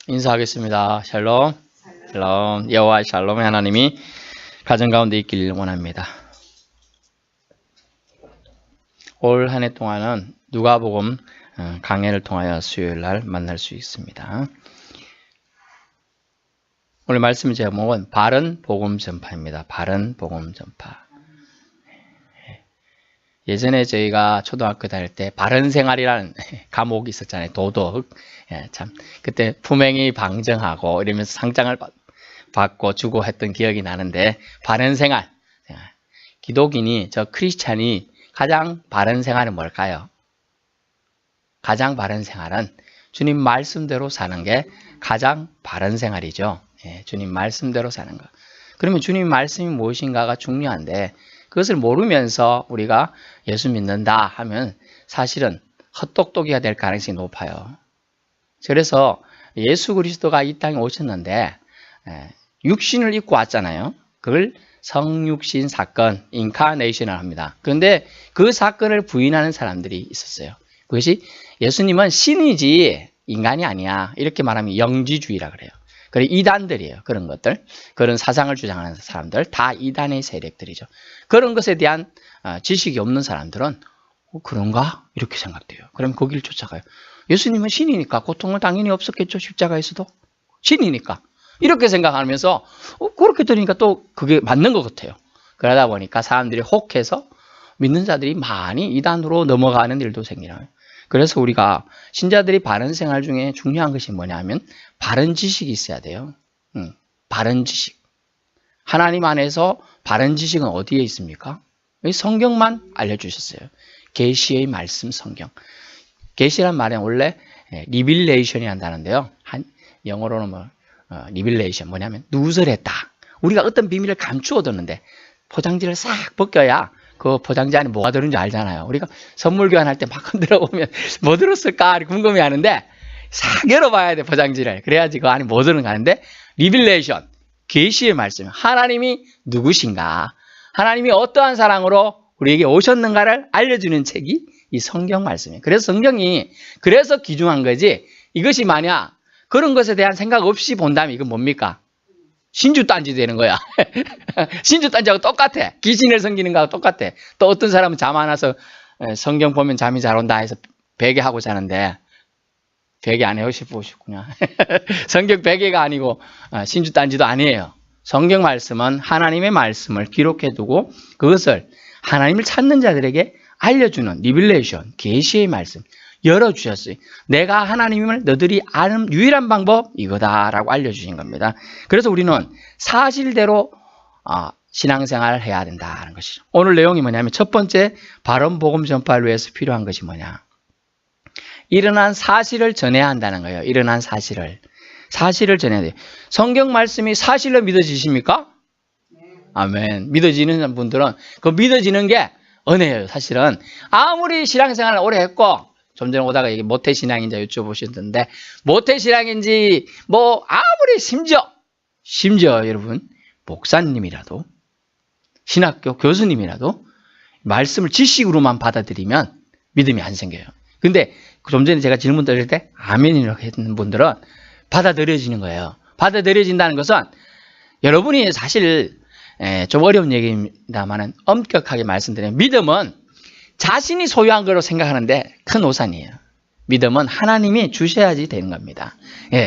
인사하겠습니다. 샬롬. 샬롬. 여호와 샬롬의 하나님이 가정 가운데 있길 원합니다. 올 한 해 동안은 누가복음 강해를 통하여 수요일 날 만날 수 있습니다. 오늘 말씀 제목은 바른 복음 전파입니다. 바른 복음 전파. 예전에 저희가 초등학교 다닐 때 바른 생활이라는 과목이 있었잖아요. 도덕. 참 그때 품행이 방정하고 이러면서 상장을 받고 주고 했던 기억이 나는데, 바른 생활. 기독인이, 저 크리스찬이 가장 바른 생활은 뭘까요? 가장 바른 생활은 주님 말씀대로 사는 게 가장 바른 생활이죠. 주님 말씀대로 사는 거. 그러면 주님 말씀이 무엇인가가 중요한데, 그것을 모르면서 우리가 예수 믿는다 하면 사실은 헛똑똑이가 될 가능성이 높아요. 그래서 예수 그리스도가 이 땅에 오셨는데 육신을 입고 왔잖아요. 그걸 성육신 사건, 인카네이션을 합니다. 그런데 그 사건을 부인하는 사람들이 있었어요. 그것이 예수님은 신이지 인간이 아니야, 이렇게 말하면 영지주의라 그래요. 그래, 이단들이에요. 그런 것들, 그런 사상을 주장하는 사람들, 다 이단의 세력들이죠. 그런 것에 대한 지식이 없는 사람들은 그런가? 이렇게 생각돼요. 그럼 그 길을 쫓아가요. 예수님은 신이니까 고통은 당연히 없었겠죠. 십자가에서도 신이니까, 이렇게 생각하면서 그렇게 들으니까 또 그게 맞는 것 같아요. 그러다 보니까 사람들이 혹해서 믿는 자들이 많이 이단으로 넘어가는 일도 생기나요. 그래서 우리가 신자들이 바른 생활 중에 중요한 것이 뭐냐면 바른 지식이 있어야 돼요. 바른 지식. 하나님 안에서 바른 지식은 어디에 있습니까? 성경만 알려주셨어요. 계시의 말씀, 성경. 계시란 말은 원래 리빌레이션이 한다는데요. 영어로는 리빌레이션, 뭐냐면 누설했다. 우리가 어떤 비밀을 감추어뒀는데 포장지를 싹 벗겨야 그 포장지 안에 뭐가 들은지 알잖아요. 우리가 선물 교환할 때 막 흔들어 보면 뭐 들었을까 궁금해 하는데 싹 열어봐야 돼, 포장지를. 그래야지 그 안에 뭐 들은가 하는데, 리빌레이션, 계시의 말씀, 하나님이 누구신가, 하나님이 어떠한 사랑으로 우리에게 오셨는가를 알려주는 책이 이 성경 말씀이에요. 그래서 성경이 그래서 귀중한 거지, 이것이 만약 그런 것에 대한 생각 없이 본다면 이건 뭡니까? 신주딴지 되는 거야. 신주딴지하고 똑같아. 귀신을 섬기는 거하고 똑같아. 또 어떤 사람은 잠 안 와서 성경 보면 잠이 잘 온다 해서 베개 하고 자는데, 베개 안 해요 싶으시구나. 성경 베개가 아니고 신주딴지도 아니에요. 성경 말씀은 하나님의 말씀을 기록해 두고 그것을 하나님을 찾는 자들에게 알려주는 리빌레이션, 계시의 말씀 열어주셨어요. 내가 하나님을 너들이 아는 유일한 방법 이거다라고 알려주신 겁니다. 그래서 우리는 사실대로 신앙생활을 해야 된다는 것이죠. 오늘 내용이 뭐냐면, 첫 번째, 바른 복음 전파를 위해서 필요한 것이 뭐냐, 일어난 사실을 전해야 한다는 거예요. 일어난 사실을 전해야 돼요. 성경 말씀이 사실로 믿어지십니까? 아멘. 믿어지는 분들은 그 믿어지는 게 은혜예요. 사실은 아무리 신앙생활을 오래 했고, 좀 전에 오다가 이게 모태신앙인지 여쭤보셨는데, 모태신앙인지 뭐 아무리 심지어 여러분 목사님이라도 신학교 교수님이라도 말씀을 지식으로만 받아들이면 믿음이 안 생겨요. 근데 좀 전에 제가 질문 드릴 때 아멘이라고 했는 분들은 받아들여지는 거예요. 받아들여진다는 것은, 여러분이 사실 좀 어려운 얘기입니다만 엄격하게 말씀드리면, 믿음은 자신이 소유한 거로 생각하는데 큰 오산이에요. 믿음은 하나님이 주셔야지 되는 겁니다.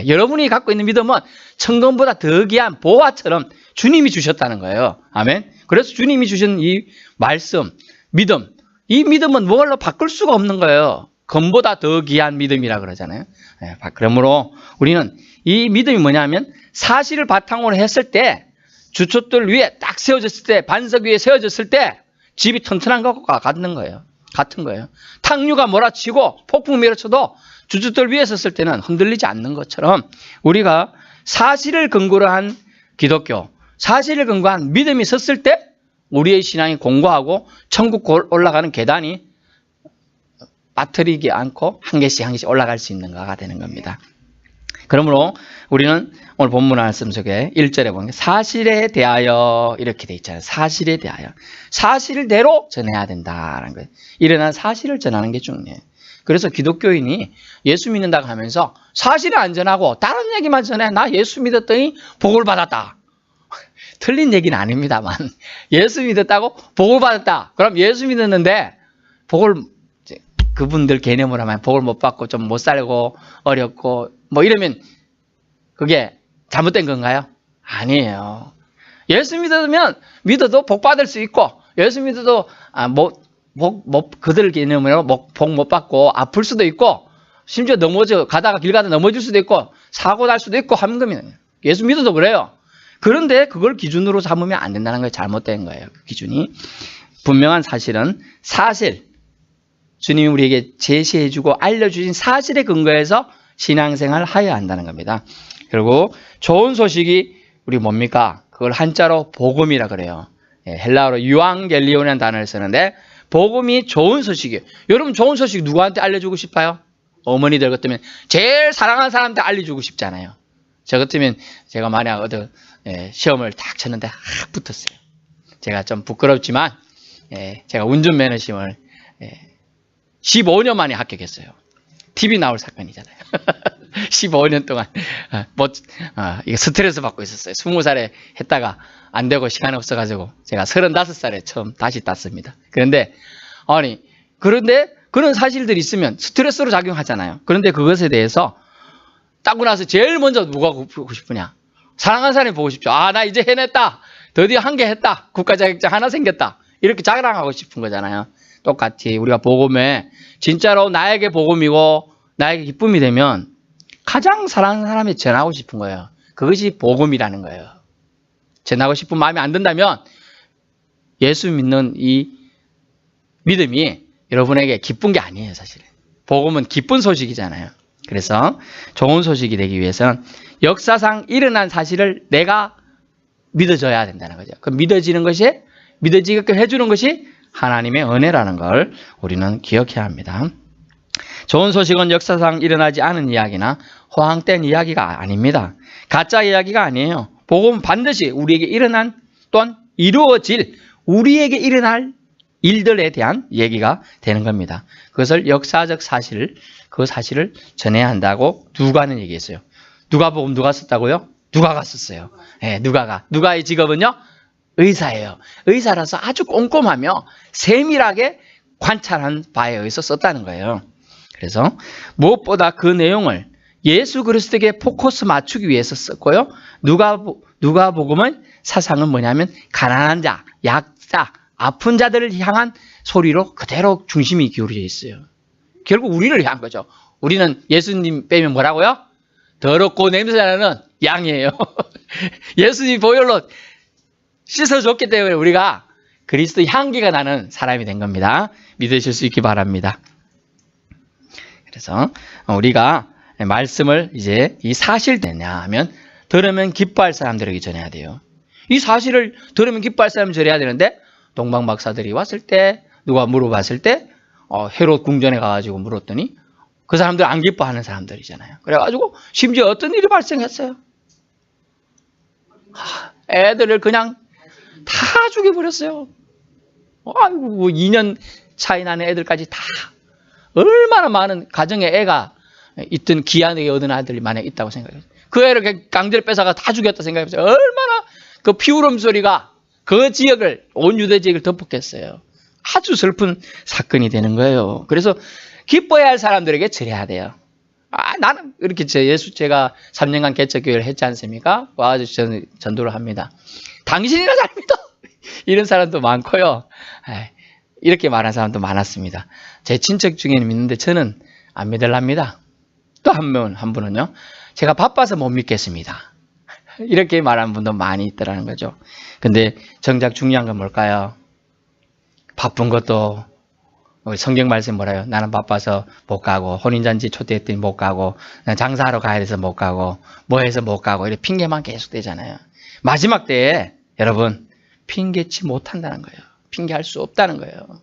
여러분이 갖고 있는 믿음은 천금보다 더 귀한 보화처럼 주님이 주셨다는 거예요. 아멘. 그래서 주님이 주신 이 말씀, 믿음, 이 믿음은 뭘로 바꿀 수가 없는 거예요. 금보다 더 귀한 믿음이라 그러잖아요. 그러므로 우리는 이 믿음이 뭐냐면, 사실을 바탕으로 했을 때, 주춧돌 위에 딱 세워졌을 때, 반석 위에 세워졌을 때 집이 튼튼한 것과 같은 거예요. 탕류가 몰아치고 폭풍 밀어쳐도 주춧돌 위에 섰을 때는 흔들리지 않는 것처럼, 우리가 사실을 근거로 한 기독교, 사실을 근거한 믿음이 섰을 때 우리의 신앙이 공고하고 천국 올라가는 계단이 빠뜨리지 않고 한 개씩 올라갈 수 있는 거가 되는 겁니다. 그러므로 우리는 오늘 본문 말씀 속에 1절에 보면 사실에 대하여 이렇게 돼 있잖아요. 사실에 대하여. 사실대로 전해야 된다는 거예요. 일어난 사실을 전하는 게 중요해요. 그래서 기독교인이 예수 믿는다고 하면서 사실은 안전하고 다른 얘기만 전해. 나 예수 믿었더니 복을 받았다. 틀린 얘기는 아닙니다만 예수 믿었다고 복을 받았다. 그럼 예수 믿었는데 복을 그분들 개념으로 하면 복을 못 받고 좀 못 살고 어렵고 뭐 이러면 그게 잘못된 건가요? 아니에요. 예수 믿어도 복 받을 수 있고 예수 믿어도 그들 개념으로 복 못 받고 아플 수도 있고 심지어 가다가 길 가다 넘어질 수도 있고 사고 날 수도 있고 하는 겁니다. 예수 믿어도 그래요. 그런데 그걸 기준으로 삼으면 안 된다는 거예요. 잘못된 거예요. 그 기준이. 분명한 사실은 주님이 우리에게 제시해주고 알려주신 사실에 근거해서 신앙생활을 하여야 한다는 겁니다. 그리고 좋은 소식이 우리 뭡니까? 그걸 한자로 복음이라 그래요. 헬라어로 유앙겔리온이라는 단어를 쓰는데 복음이 좋은 소식이에요. 여러분 좋은 소식 누구한테 알려주고 싶어요? 어머니들 같으면 제일 사랑하는 사람한테 알려주고 싶잖아요. 저 같으면 제가 만약 시험을 딱 쳤는데 붙었어요. 제가 좀 부끄럽지만 제가 운전면허 시험을 15년 만에 합격했어요. TV 나올 사건이잖아요. 15년 동안 이게 스트레스 받고 있었어요. 20살에 했다가 안 되고 시간이 없어가지고 제가 35살에 처음 다시 땄습니다. 그런데 그런 사실들이 있으면 스트레스로 작용하잖아요. 그런데 그것에 대해서 따고 나서 제일 먼저 누가 보고 싶으냐? 사랑하는 사람이 보고 싶죠. 나 이제 해냈다. 드디어 한 개 했다. 국가자격증 하나 생겼다. 이렇게 자랑하고 싶은 거잖아요. 똑같이 우리가 복음에 진짜로 나에게 복음이고 나에게 기쁨이 되면 가장 사랑하는 사람이 전하고 싶은 거예요. 그것이 복음이라는 거예요. 전하고 싶은 마음이 안 든다면 예수 믿는 이 믿음이 여러분에게 기쁜 게 아니에요. 사실은. 복음은 기쁜 소식이잖아요. 그래서 좋은 소식이 되기 위해서는 역사상 일어난 사실을 내가 믿어줘야 된다는 거죠. 그 믿어지게 해주는 것이 하나님의 은혜라는 걸 우리는 기억해야 합니다. 좋은 소식은 역사상 일어나지 않은 이야기나 허황된 이야기가 아닙니다. 가짜 이야기가 아니에요. 복음은 반드시 우리에게 일어난 또한 이루어질 우리에게 일어날 일들에 대한 얘기가 되는 겁니다. 그것을 역사적 그 사실을 전해야 한다고 누가는 얘기했어요. 누가복음 누가 썼다고요? 누가가 썼어요. 누가의 직업은요? 의사예요. 의사라서 아주 꼼꼼하며 세밀하게 관찰한 바에 의해서 썼다는 거예요. 그래서 무엇보다 그 내용을 예수 그리스도에게 포커스 맞추기 위해서 썼고요. 누가복음은 사상은 뭐냐면 가난한 자, 약자, 아픈 자들을 향한 소리로 그대로 중심이 기울어져 있어요. 결국 우리를 향한 거죠. 우리는 예수님 빼면 뭐라고요? 더럽고 냄새나는 양이에요. 예수님 보혈로 씻어줬기 때문에 우리가 그리스도 향기가 나는 사람이 된 겁니다. 믿으실 수 있기 바랍니다. 그래서 우리가 말씀을 이제 이 사실 되냐 하면 들으면 기뻐할 사람들에게 전해야 돼요. 이 사실을 들으면 기뻐할 사람을 전해야 되는데 동방 박사들이 왔을 때 누가 물어봤을 때 헤롯 궁전에 가가지고 물었더니 그 사람들 안 기뻐하는 사람들이잖아요. 그래가지고 심지어 어떤 일이 발생했어요. 애들을 그냥 다 죽여버렸어요. 아이고 2년 차이 나는 애들까지 다 얼마나 많은 가정에 애가 있던 귀하게 얻은 아들이 만약에 있다고 생각해요. 그 애를 강제로 뺏어가 다 죽였다 생각해보세요. 얼마나 그 피울음 소리가 그 지역을 온 유대 지역을 덮었겠어요. 아주 슬픈 사건이 되는 거예요. 그래서 기뻐해야 할 사람들에게 전해야 돼요. 나는 이렇게 제가 3년간 개척교회를 했지 않습니까? 와서 전도를 합니다. 당신이나 잘 믿어. 이런 사람도 많고요. 이렇게 말하는 사람도 많았습니다. 제 친척 중에는 믿는데 저는 안 믿으랍니다. 또 한 분은요. 제가 바빠서 못 믿겠습니다. 이렇게 말하는 분도 많이 있더라는 거죠. 근데 정작 중요한 건 뭘까요? 바쁜 것도 성경 말씀 뭐라요? 나는 바빠서 못 가고 혼인잔치 초대했더니 못 가고 장사하러 가야 돼서 못 가고 뭐 해서 못 가고 이렇게 핑계만 계속 되잖아요. 마지막 때에 여러분 핑계치 못한다는 거예요. 핑계할 수 없다는 거예요.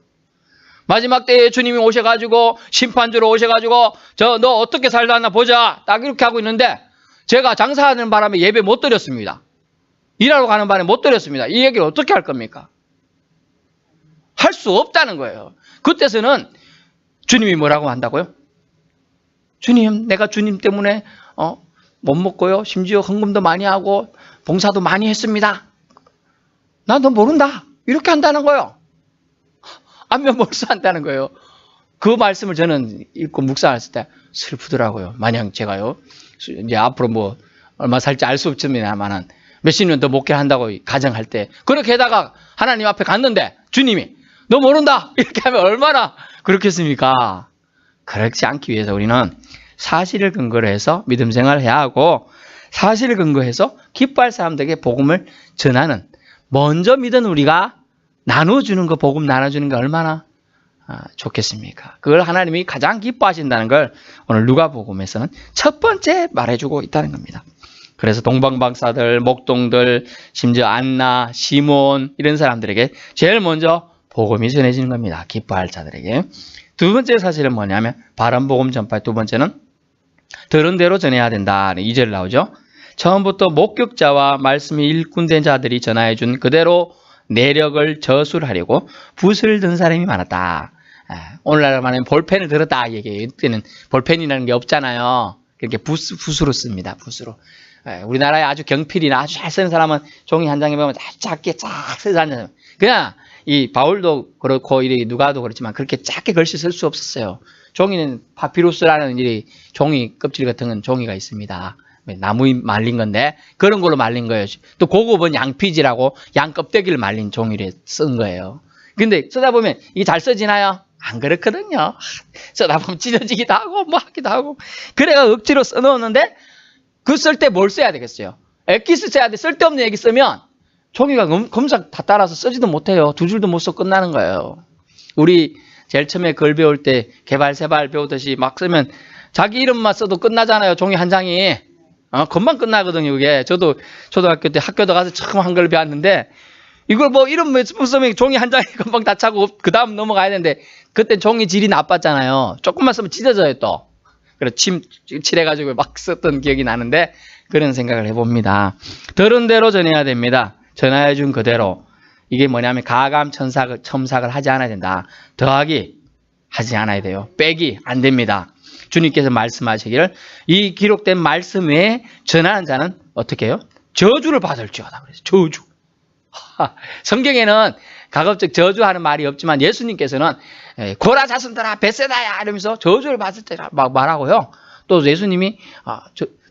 마지막 때에 주님이 오셔가지고 심판주로 오셔가지고 너 어떻게 살다 보자 딱 이렇게 하고 있는데 제가 장사하는 바람에 예배 못 드렸습니다. 일하러 가는 바람에 못 드렸습니다. 이 얘기를 어떻게 할 겁니까? 할 수 없다는 거예요. 그때서는 주님이 뭐라고 한다고요? 주님, 내가 주님 때문에 못 먹고요. 심지어 헌금도 많이 하고 봉사도 많이 했습니다. 나 너 모른다. 이렇게 한다는 거예요. 안면 몰수한다는 거예요. 그 말씀을 저는 읽고 묵상했을 때 슬프더라고요. 마냥 제가요. 이제 앞으로 뭐 얼마 살지 알 수 없지만은 몇십 년 더 목회한다고 가정할 때 그렇게 해다가 하나님 앞에 갔는데 주님이 너 모른다. 이렇게 하면 얼마나 그렇겠습니까? 그렇지 않기 위해서 우리는 사실을 근거로 해서 믿음 생활을 해야 하고 사실을 근거해서 기뻐할 사람들에게 복음을 전하는 먼저 믿은 우리가 나눠주는 거 복음 나눠주는 게 얼마나 좋겠습니까? 그걸 하나님이 가장 기뻐하신다는 걸 오늘 누가복음에서는 첫 번째 말해주고 있다는 겁니다. 그래서 동방박사들, 목동들, 심지어 안나, 시몬 이런 사람들에게 제일 먼저 복음이 전해지는 겁니다. 기뻐할 자들에게. 두 번째 사실은 뭐냐면 바른 복음 전파. 두 번째는 들은 대로 전해야 된다. 2절 나오죠. 처음부터 목격자와 말씀이 일꾼된 자들이 전하여준 그대로 내력을 저술하려고 붓을 든 사람이 많았다. 오늘날 말하면 볼펜을 들었다 얘기해요. 이때는 볼펜이라는 게 없잖아요. 그렇게 붓으로 씁니다. 붓으로. 우리나라에 아주 경필이나 아주 잘 쓰는 사람은 종이 한 장에 보면 아주 작게 쫙 써서 앉아요. 그냥 이 바울도 그렇고 누가도 그렇지만 그렇게 작게 글씨 쓸 수 없었어요. 종이는 파피루스라는 종이 껍질 같은 건 종이가 있습니다. 나무 말린 건데 그런 걸로 말린 거예요. 또 고급은 양피지라고 양 껍데기를 말린 종이를 쓴 거예요. 근데 쓰다 보면 이게 잘 써지나요? 안 그렇거든요. 쓰다 보면 찢어지기도 하고 뭐 하기도 하고 그래가 억지로 써놓았는데 그 쓸 때 뭘 써야 되겠어요? 엑기스 써야 돼. 쓸데없는 얘기 쓰면 종이가 검사 다 따라서 쓰지도 못해요. 두 줄도 못 써 끝나는 거예요. 우리 제일 처음에 글 배울 때 개발 세발 배우듯이 막 쓰면 자기 이름만 써도 끝나잖아요. 종이 한 장이. 금방 끝나거든요. 이게 저도 초등학교 때 학교도 가서 처음 한글 배웠는데 이걸 뭐 이름 쓰면 종이 한 장이 금방 다 차고 그 다음 넘어가야 되는데 그때 종이 질이 나빴잖아요. 조금만 쓰면 찢어져요 또. 그래서 칠해가지고 막 썼던 기억이 나는데 그런 생각을 해봅니다. 들은 대로 전해야 됩니다. 전해준 그대로. 이게 뭐냐면 가감 첨삭을 하지 않아야 된다. 더하기 하지 않아야 돼요. 빼기 안 됩니다. 주님께서 말씀하시기를 이 기록된 말씀 외에 전하는 자는 어떻게 해요? 저주를 받을지어다. 그래서 저주. 성경에는 가급적 저주하는 말이 없지만 예수님께서는 고라 자손들아 벳세다야 이러면서 저주를 받을 때라 막 말하고요. 또 예수님이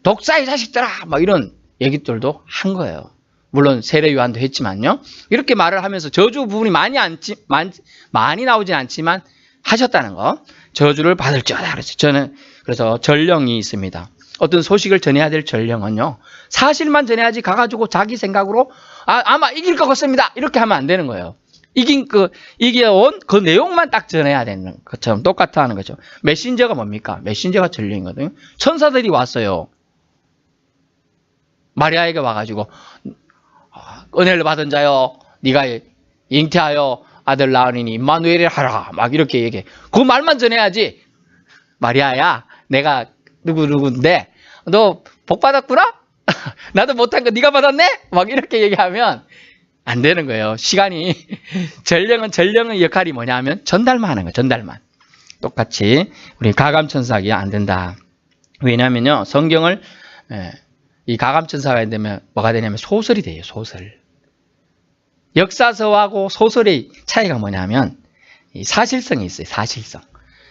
독사의 자식들아 막 이런 얘기들도 한 거예요. 물론 세례 요한도 했지만요. 이렇게 말을 하면서 저주 부분이 많이 나오진 않지만 하셨다는 거. 저주를 받을지어다. 그래서 전령이 있습니다. 어떤 소식을 전해야 될 전령은요. 사실만 전해야지 가가지고 자기 생각으로 아마 이길 것 같습니다. 이렇게 하면 안 되는 거예요. 이겨온 그 내용만 딱 전해야 되는 것처럼 똑같아 하는 거죠. 메신저가 뭡니까? 메신저가 전령이거든요. 천사들이 왔어요. 마리아에게 와가지고 은혜를 받은 자여 네가 잉태하여 아들 낳으니 임마누엘을 하라 막 이렇게 얘기해. 그 말만 전해야지. 마리아야 내가 누구인데 너 복 받았구나? 나도 못한 거 네가 받았네? 막 이렇게 얘기하면 안 되는 거예요. 시간이 전령의 역할이 뭐냐 하면 전달만 하는 거예요. 전달만. 똑같이 우리 가감천사하기 안 된다. 왜냐하면요. 성경을 이 가감천사가 되면 뭐가 되냐면 소설이 돼요. 소설. 역사서하고 소설의 차이가 뭐냐면 이 사실성이 있어요. 사실성.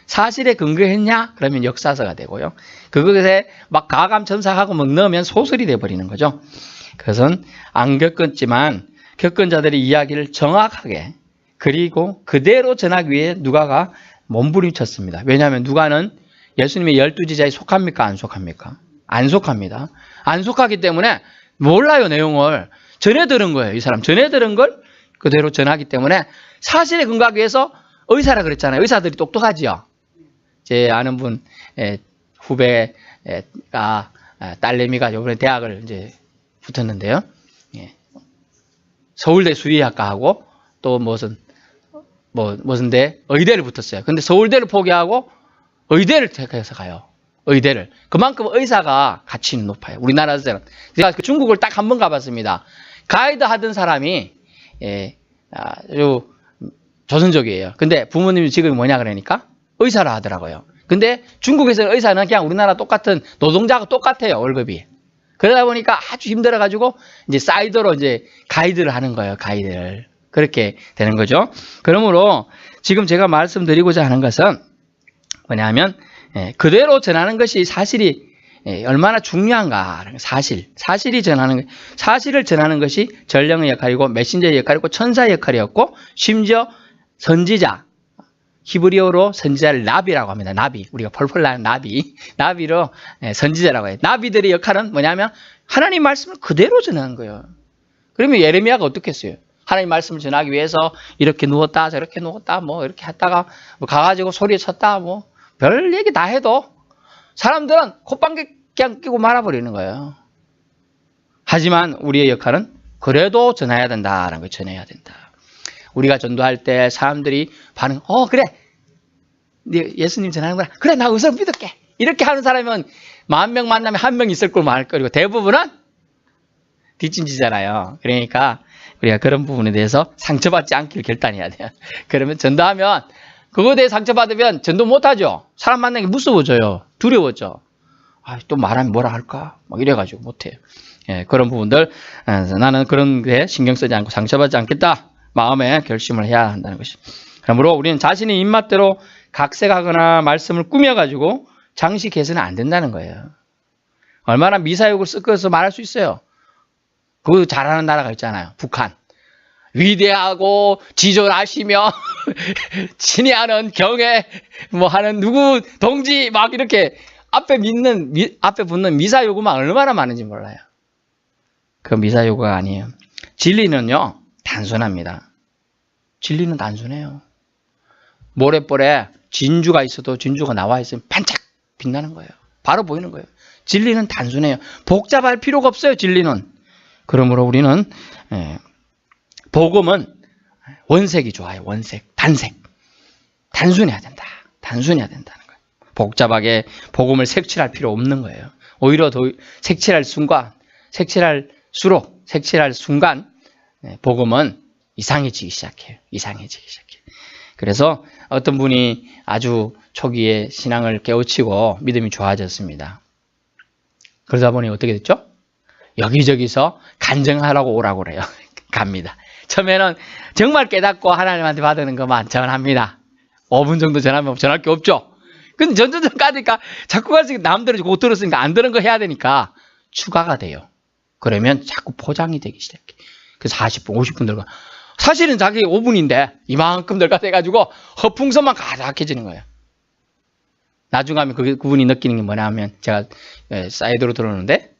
사실에 근거했냐? 그러면 역사서가 되고요. 그것에 막 가감천사하고 막 넣으면 소설이 돼버리는 거죠. 그것은 안 겪었지만 겪은 자들의 이야기를 정확하게 그리고 그대로 전하기 위해 누가가 몸부림쳤습니다. 왜냐하면 누가는 예수님의 12제자에 속합니까? 안 속합니까? 안 속합니다. 안 속하기 때문에 몰라요. 내용을. 전해 들은 거예요. 이 사람 전해 들은 걸 그대로 전하기 때문에 사실에 근거하기 위해서 의사라 그랬잖아요. 의사들이 똑똑하지요. 제 아는 분 후배가 딸내미가 이번에 대학을 이제 붙었는데요. 서울대 수의학과하고 또 무슨데 의대를 붙었어요. 근데 서울대를 포기하고 의대를 택해서 가요. 의대를. 그만큼 의사가 가치는 높아요. 우리나라에서는. 제가 중국을 딱 한 번 가봤습니다. 가이드 하던 사람이 아주 조선족이에요. 근데 부모님이 지금 뭐냐 그러니까 의사라 하더라고요. 근데 중국에서는 의사는 그냥 우리나라 똑같은 노동자가 똑같아요, 월급이. 그러다 보니까 아주 힘들어가지고 이제 사이드로 이제 가이드를 하는 거예요, 가이드를. 그렇게 되는 거죠. 그러므로 지금 제가 말씀드리고자 하는 것은 뭐냐면, 그대로 전하는 것이 사실이 얼마나 중요한가. 사실을 전하는 것이 전령의 역할이고, 메신저의 역할이고, 천사의 역할이었고, 심지어 선지자, 히브리어로 선지자를 나비라고 합니다. 나비. 우리가 펄펄 나는 나비로 선지자라고 해요. 나비들의 역할은 뭐냐면 하나님 말씀을 그대로 전하는 거예요. 그러면 예레미야가 어떻게 했어요? 하나님 말씀을 전하기 위해서 이렇게 누웠다 저렇게 누웠다 뭐 이렇게 했다가 뭐 가가지고 소리에 쳤다 뭐 별 얘기 다 해도 사람들은 콧방귀 그냥 끼고 말아버리는 거예요. 하지만 우리의 역할은 그래도 전해야 된다라는 걸 전해야 된다. 우리가 전도할 때 사람들이 반응, 그래. 예수님 전하는 거야. 그래, 나 우선 믿을게. 이렇게 하는 사람은 10,000명 만나면 1명 있을 걸 말할 거리고 대부분은 뒷짐지잖아요. 그러니까 우리가 그런 부분에 대해서 상처받지 않기를 결단해야 돼요. 그러면 전도하면 그거에 대해 상처받으면 전도 못하죠. 사람 만나기 무서워져요. 두려워져. 또 말하면 뭐라 할까? 막 이래가지고 못해요. 그런 부분들 나는 그런 게 신경 쓰지 않고 상처받지 않겠다. 마음에 결심을 해야 한다는 것이. 그러므로 우리는 자신의 입맛대로 각색하거나 말씀을 꾸며가지고 장식해서는 안 된다는 거예요. 얼마나 미사역을 섞어서 말할 수 있어요. 그거 잘하는 나라가 있잖아요. 북한. 위대하고 지존하시며 친애하는 경애 뭐 하는 누구 동지 막 이렇게 앞에 붙는 미사요구만 얼마나 많은지 몰라요. 그 미사요구가 아니에요. 진리는요. 단순합니다. 진리는 단순해요. 모래벌에 진주가 있어도 진주가 나와 있으면 반짝 빛나는 거예요. 바로 보이는 거예요. 진리는 단순해요. 복잡할 필요가 없어요. 진리는. 그러므로 우리는 복음은 원색이 좋아요. 원색, 단색. 단순해야 된다. 단순해야 된다는 거예요. 복잡하게 복음을 색칠할 필요 없는 거예요. 오히려 더 색칠할 순간 복음은 이상해지기 시작해요. 그래서 어떤 분이 아주 초기에 신앙을 깨우치고 믿음이 좋아졌습니다. 그러다 보니 어떻게 됐죠? 여기저기서 간증하라고 오라고 그래요. 갑니다. 처음에는 정말 깨닫고 하나님한테 받는 것만 전합니다. 5분 정도 전하면 전할 게 없죠. 근데 점점 가니까 자꾸 갈수록 남들은 못 들었으니까 안 들은 거 해야 되니까 추가가 돼요. 그러면 자꾸 포장이 되기 시작해. 그래서 40분, 50분 들어가. 사실은 자기 5분인데 이만큼 들어가 돼가지고 허풍선만 가득해지는 거예요. 나중에 하면 그분이 느끼는 게 뭐냐 하면 제가 사이드로 들어오는데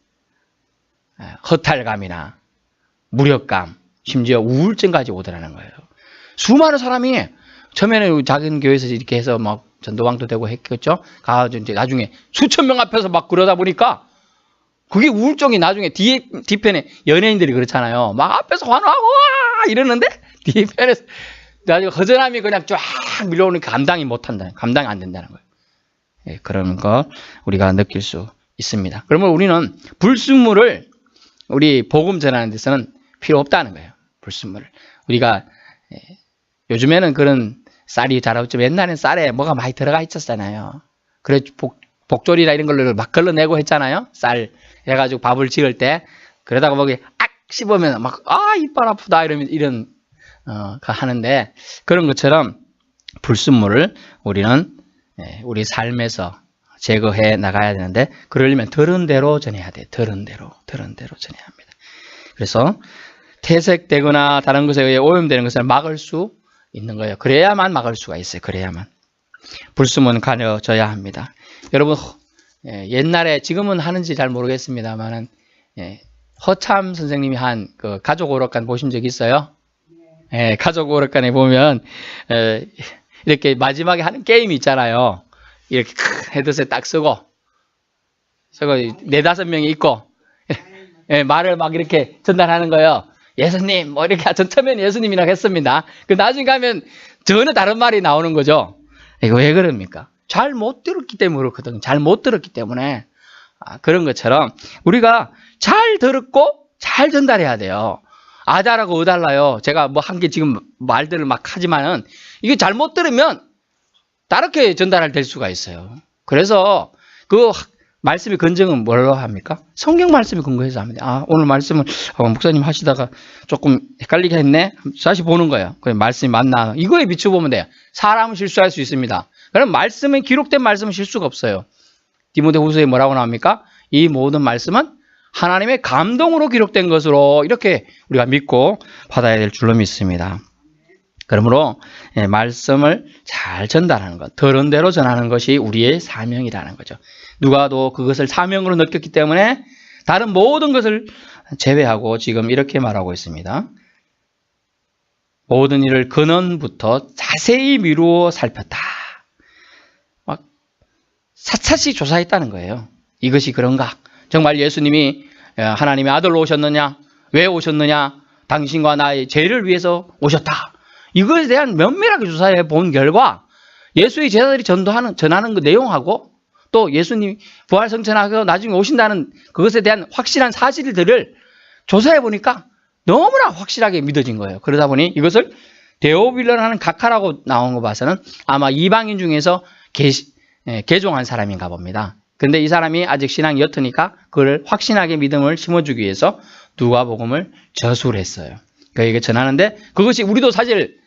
허탈감이나 무력감, 심지어 우울증까지 오더라는 거예요. 수많은 사람이 처음에는 작은 교회에서 이렇게 해서 막 전도왕도 되고 했겠죠. 가서 이제 나중에 수천 명 앞에서 막 그러다 보니까 그게 우울증이 나중에 뒤편에 연예인들이 그렇잖아요. 막 앞에서 환호하고 와 이러는데 뒤편에서 나중에 허전함이 그냥 쫙 밀려오니까 감당이 안 된다는 거예요. 그런 거 우리가 느낄 수 있습니다. 그러면 우리는 불순물을 우리 복음 전하는 데서는 필요 없다는 거예요. 불순물을. 우리가 요즘에는 그런 쌀이 잘 없지만 옛날에는 쌀에 뭐가 많이 들어가 있었잖아요. 그래 복조리나 이런 걸로 막 걸러내고 했잖아요. 쌀 해가지고 밥을 지을 때 그러다가 거기 악 씹으면 막 이빨 아프다 이런 하는데 그런 것처럼 불순물을 우리는 우리 삶에서 제거해 나가야 되는데 그러려면 들은 대로 전해야 돼. 들은 대로 전해야 합니다. 그래서 퇴색되거나 다른 것에 의해 오염되는 것을 막을 수 있는 거예요. 그래야만 막을 수가 있어요. 그래야만. 불순물은 가려져야 합니다. 여러분 옛날에 지금은 하는지 잘 모르겠습니다만은 허참 선생님이 한 그 가족 오락관 보신 적 있어요? 가족 오락관에 보면 이렇게 마지막에 하는 게임이 있잖아요. 이렇게 헤드셋 딱 쓰고 4-5명이 있고 말을 막 이렇게 전달하는 거예요. 예수님 뭐 이렇게 전 처음에는 예수님이라고 했습니다. 그 나중에 가면 전혀 다른 말이 나오는 거죠. 이거 왜 그럽니까? 잘 못 들었기 때문에 그렇거든요. 잘 못 들었기 때문에 그런 것처럼 우리가 잘 들었고 잘 전달해야 돼요. 아다라고 어달라요. 제가 뭐 한 게 지금 말들을 막 하지만은 이게 잘못 들으면 다르게 전달될 수가 있어요. 그래서 그 말씀의 근정은 뭘로 합니까? 성경 말씀에 근거해서 합니다. 아, 오늘 말씀을 목사님 하시다가 조금 헷갈리게 했네? 다시 보는 거예요. 그 말씀이 맞나? 이거에 비춰보면 돼요. 사람은 실수할 수 있습니다. 그럼 말씀에 기록된 말씀은 실수가 없어요. 디모데후서에 뭐라고 나옵니까? 이 모든 말씀은 하나님의 감동으로 기록된 것으로 이렇게 우리가 믿고 받아야 될 줄로 믿습니다. 그러므로 말씀을 잘 전달하는 것, 들은 대로 전하는 것이 우리의 사명이라는 거죠. 누가도 그것을 사명으로 느꼈기 때문에 다른 모든 것을 제외하고 지금 이렇게 말하고 있습니다. 모든 일을 근원부터 자세히 미루어 살폈다. 막 사차시 조사했다는 거예요. 이것이 그런가? 정말 예수님이 하나님의 아들로 오셨느냐? 왜 오셨느냐? 당신과 나의 죄를 위해서 오셨다. 이것에 대한 면밀하게 조사해 본 결과 예수의 제자들이 전하는 그 내용하고 또 예수님이 부활승천하고 나중에 오신다는 그것에 대한 확실한 사실들을 조사해 보니까 너무나 확실하게 믿어진 거예요. 그러다 보니 이것을 데오빌러라는 각하라고 나온 거 봐서는 아마 이방인 중에서 개종한 사람인가 봅니다. 근데 이 사람이 아직 신앙이 옅으니까 그걸 확신하게 믿음을 심어주기 위해서 누가복음을 저술을 했어요. 그에게 전하는데 그것이 우리도 사실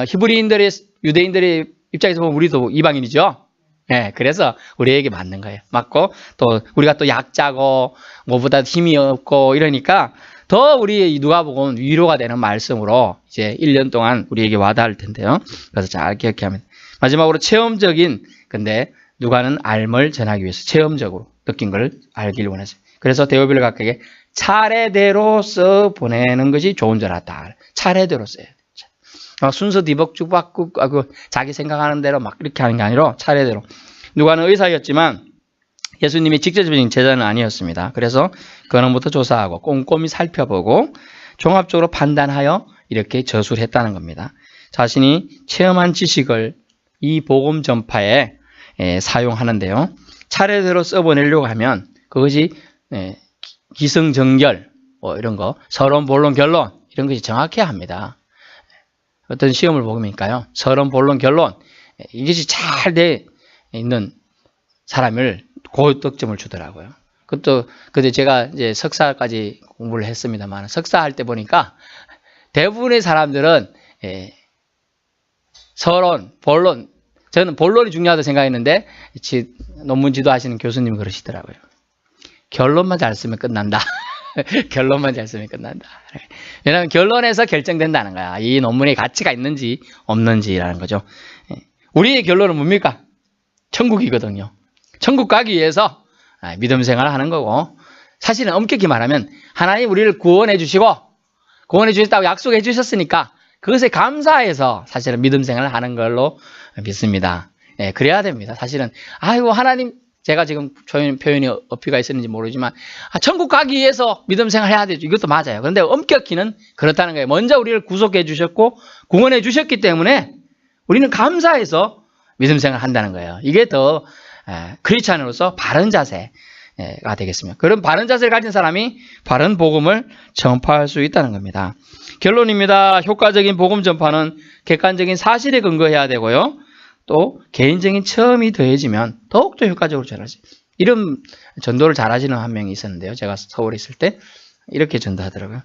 히브리인들의 유대인들의 입장에서 보면 우리도 이방인이죠. 네, 그래서 우리에게 맞는 거예요. 맞고 또 우리가 또 약자고 뭐보다 힘이 없고 이러니까 더 우리 누가복음 위로가 되는 말씀으로 이제 1년 동안 우리에게 와닿을 텐데요. 그래서 잘 기억해야 합니다. 마지막으로 체험적인 근데 누가는 알을 전하기 위해서 체험적으로 느낀 걸 알기를 원했어요. 그래서 데오빌러 각에게 차례대로 써 보내는 것이 좋은 줄 알았다. 차례대로 써야 돼. 순서 뒤벅주벅 자기 생각하는 대로 막 이렇게 하는 게 아니라 차례대로. 누가는 의사였지만 예수님이 직접적인 제자는 아니었습니다. 그래서 근원부터 조사하고 꼼꼼히 살펴보고 종합적으로 판단하여 이렇게 저술했다는 겁니다. 자신이 체험한 지식을 이 복음 전파에 사용하는데요. 차례대로 써보내려고 하면 그것이 기승전결 뭐 이런 거 서론, 본론, 결론 이런 것이 정확해야 합니다. 어떤 시험을 보니까요. 서론, 본론, 결론 이것이 잘 돼 있는 사람을 고득점을 주더라고요. 그것도 근데 제가 이제 석사까지 공부를 했습니다만 석사할 때 보니까 대부분의 사람들은 서론, 본론 저는 본론이 중요하다고 생각했는데 논문 지도하시는 교수님이 그러시더라고요. 결론만 잘 쓰면 끝난다. 결론만 잘 쓰면 끝난다. 왜냐하면 결론에서 결정된다는 거야. 이 논문에 가치가 있는지 없는지라는 거죠. 우리의 결론은 뭡니까? 천국이거든요. 천국 가기 위해서 믿음 생활을 하는 거고 사실은 엄격히 말하면 하나님 우리를 구원해 주시고 구원해 주셨다고 약속해 주셨으니까 그것에 감사해서 사실은 믿음 생활을 하는 걸로 믿습니다. 그래야 됩니다. 사실은 아이고 하나님 제가 지금 표현이 어필가 있었는지 모르지만 천국 가기 위해서 믿음 생활 해야 되죠. 이것도 맞아요. 그런데 엄격히는 그렇다는 거예요. 먼저 우리를 구속해 주셨고 구원해 주셨기 때문에 우리는 감사해서 믿음 생활 한다는 거예요. 이게 더 크리스찬으로서 바른 자세가 되겠습니다. 그런 바른 자세를 가진 사람이 바른 복음을 전파할 수 있다는 겁니다. 결론입니다. 효과적인 복음 전파는 객관적인 사실에 근거해야 되고요. 또 개인적인 체험이 더해지면 더욱더 효과적으로 전하지. 이런 전도를 잘하시는 한 명이 있었는데요. 제가 서울에 있을 때 이렇게 전도하더라고요.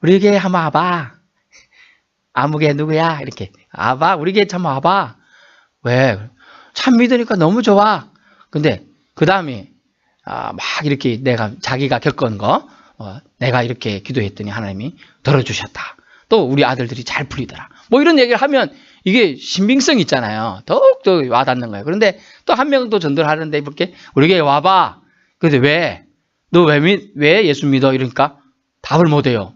우리 교회 한번 와봐. 아무 개 누구야? 이렇게 와봐. 우리 교회 참 와봐. 왜? 참 믿으니까 너무 좋아. 근데 그 다음에 막 이렇게 자기가 겪은 거 내가 이렇게 기도했더니 하나님이 들어주셨다. 또 우리 아들들이 잘 풀리더라. 뭐 이런 얘기를 하면 이게 신빙성이 있잖아요. 더욱더 와닿는 거예요. 그런데 또 한 명도 전도를 하는데 이렇게 우리 교회 와봐. 근데 왜? 너 왜 예수 믿어? 이러니까 답을 못해요.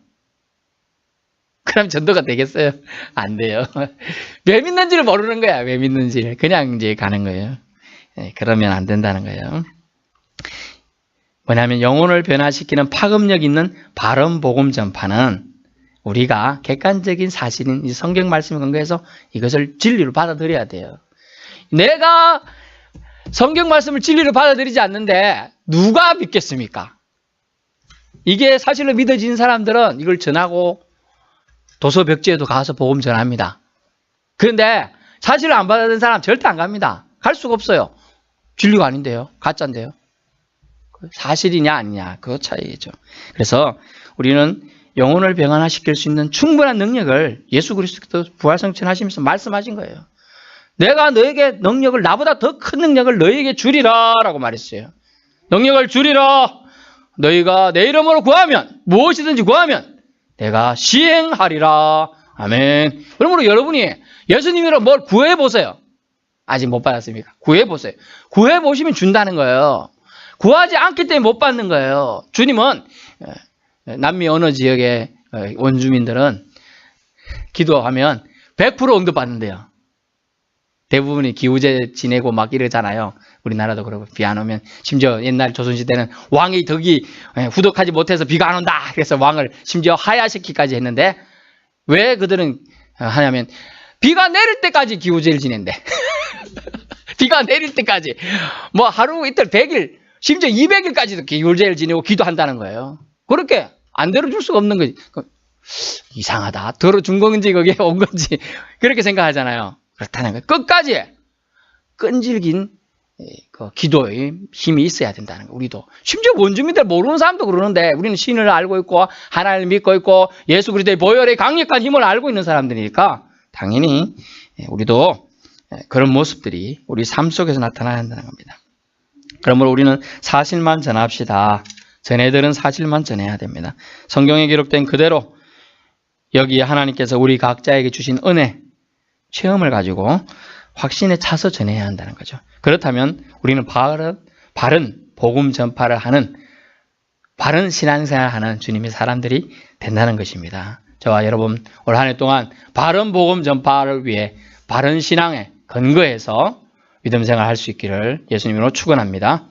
그럼 전도가 되겠어요? 안 돼요. 왜 믿는지를 모르는 거야. 왜 믿는지를. 그냥 이제 가는 거예요. 그러면 안 된다는 거예요. 뭐냐면 영혼을 변화시키는 파급력 있는 바른 복음 전파는 우리가 객관적인 사실인 이 성경 말씀에 근거해서 이것을 진리로 받아들여야 돼요. 내가 성경 말씀을 진리로 받아들이지 않는데 누가 믿겠습니까? 이게 사실로 믿어진 사람들은 이걸 전하고 도서벽지에도 가서 복음 전합니다. 그런데 사실을 안 받아든 사람 절대 안 갑니다. 갈 수가 없어요. 진리가 아닌데요. 가짜인데요. 사실이냐 아니냐 그 차이죠. 그래서 우리는 영혼을 병안화시킬 수 있는 충분한 능력을 예수 그리스도께서 부활승천하시면서 말씀하신 거예요. 내가 너에게 능력을 나보다 더 큰 능력을 너에게 주리라 라고 말했어요. 능력을 주리라. 너희가 내 이름으로 구하면 무엇이든지 구하면 내가 시행하리라. 아멘. 그러므로 여러분이 예수님으로 뭘 구해보세요. 아직 못 받았습니까? 구해보세요. 구해보시면 준다는 거예요. 구하지 않기 때문에 못 받는 거예요. 주님은 남미 어느 지역의 원주민들은 기도하면 100% 응답받는데요. 대부분이 기우제 지내고 막 이러잖아요. 우리나라도 그러고 비 안 오면 심지어 옛날 조선시대는 왕의 덕이 후덕하지 못해서 비가 안 온다. 그래서 왕을 심지어 하야시키기까지 했는데 왜 그들은 하냐면 비가 내릴 때까지 기우제를 지낸대. 비가 내릴 때까지 뭐 하루 이틀 100일 심지어 200일까지도 기울제를 지내고 기도한다는 거예요. 그렇게 안 들어줄 수가 없는 거지. 이상하다. 들어준 건지 거기에 온 건지 그렇게 생각하잖아요. 그렇다는 거예요. 끝까지 끈질긴 그 기도의 힘이 있어야 된다는 거예요. 우리도. 심지어 원주민들 모르는 사람도 그러는데 우리는 신을 알고 있고 하나님을 믿고 있고 예수 그리스도의 보혈의 강력한 힘을 알고 있는 사람들이니까 당연히 우리도 그런 모습들이 우리 삶 속에서 나타나야 한다는 겁니다. 그러므로 우리는 사실만 전합시다. 전해들은 사실만 전해야 됩니다. 성경에 기록된 그대로 여기에 하나님께서 우리 각자에게 주신 은혜, 체험을 가지고 확신에 차서 전해야 한다는 거죠. 그렇다면 우리는 바른 복음 전파를 하는 바른 신앙생활을 하는 주님의 사람들이 된다는 것입니다. 저와 여러분 올 한 해 동안 바른 복음 전파를 위해 바른 신앙에 근거해서 믿음 생활을 할 수 있기를 예수님으로 축원합니다.